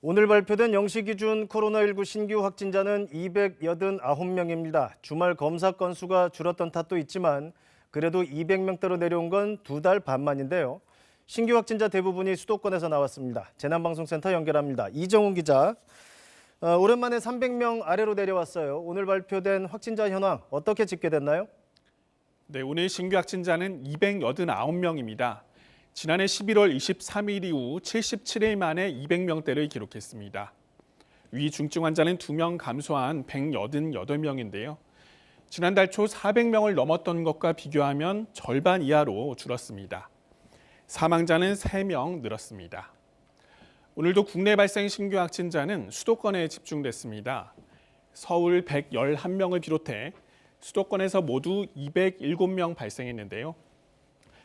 오늘 발표된 영시 기준 코로나19 신규 확진자는 289명입니다. 주말 검사 건수가 줄었던 탓도 있지만 그래도 200명대로 내려온 건 2달 반 만인데요. 신규 확진자 대부분이 수도권에서 나왔습니다. 재난방송센터 연결합니다. 이정훈 기자. 오랜만에 300명 아래로 내려왔어요. 오늘 발표된 확진자 현황 어떻게 집계됐나요? 네, 오늘 신규 확진자는 289명입니다. 지난해 11월 23일 이후 77일 만에 200명대를 기록했습니다. 위중증 환자는 2명 감소한 188명인데요. 지난달 초 400명을 넘었던 것과 비교하면 절반 이하로 줄었습니다. 사망자는 3명 늘었습니다. 오늘도 국내 발생 신규 확진자는 수도권에 집중됐습니다. 서울 111명을 비롯해 수도권에서 모두 207명 발생했는데요.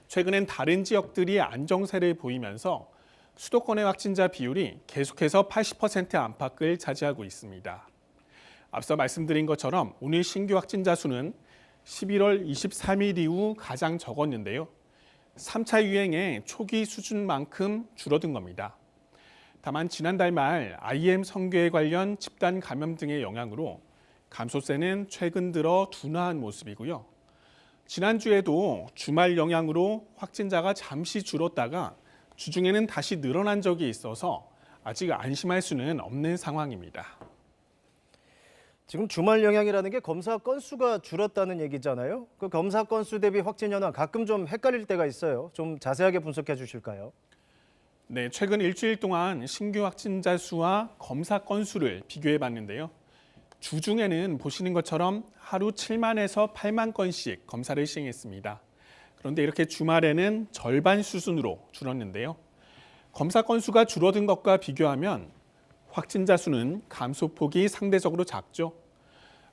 최근엔 다른 지역들이 안정세를 보이면서 수도권의 확진자 비율이 계속해서 80% 안팎을 차지하고 있습니다. 앞서 말씀드린 것처럼 오늘 신규 확진자 수는 11월 23일 이후 가장 적었는데요. 3차 유행의 초기 수준만큼 줄어든 겁니다. 다만 지난달 말 IM 성교에 관련 집단 감염 등의 영향으로 감소세는 최근 들어 둔화한 모습이고요. 지난주에도 주말 영향으로 확진자가 잠시 줄었다가 주중에는 다시 늘어난 적이 있어서 아직 안심할 수는 없는 상황입니다. 지금 주말 영향이라는 게 검사 건수가 줄었다는 얘기잖아요. 그 검사 건수 대비 확진 현황 가끔 좀 헷갈릴 때가 있어요. 좀 자세하게 분석해 주실까요? 네, 최근 일주일 동안 신규 확진자 수와 검사 건수를 비교해 봤는데요. 주중에는 보시는 것처럼 하루 7만에서 8만 건씩 검사를 시행했습니다. 그런데 이렇게 주말에는 절반 수준으로 줄었는데요. 검사 건수가 줄어든 것과 비교하면 확진자 수는 감소폭이 상대적으로 작죠.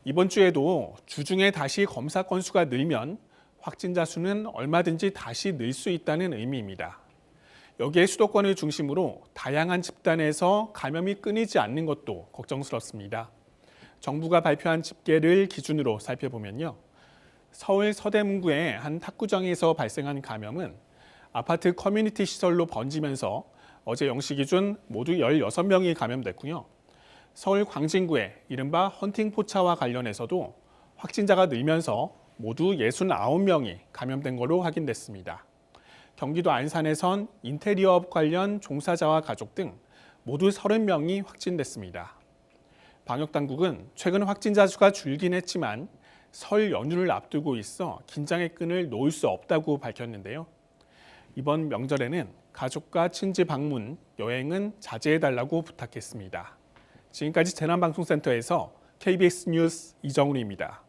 이번 주에도 주중에 다시 검사 건수가 늘면 확진자 수는 얼마든지 다시 늘 수 있다는 의미입니다. 여기에 수도권을 중심으로 다양한 집단에서 감염이 끊이지 않는 것도 걱정스럽습니다. 정부가 발표한 집계를 기준으로 살펴보면요. 서울 서대문구의 한 탁구장에서 발생한 감염은 아파트 커뮤니티 시설로 번지면서 어제 0시 기준 모두 16명이 감염됐고요. 서울 광진구의 이른바 헌팅포차와 관련해서도 확진자가 늘면서 모두 69명이 감염된 것으로 확인됐습니다. 경기도 안산에선 인테리어업 관련 종사자와 가족 등 모두 30명이 확진됐습니다. 방역당국은 최근 확진자 수가 줄긴 했지만 설 연휴를 앞두고 있어 긴장의 끈을 놓을 수 없다고 밝혔는데요. 이번 명절에는 가족과 친지 방문, 여행은 자제해달라고 부탁했습니다. 지금까지 재난방송센터에서 KBS 뉴스 이정훈입니다.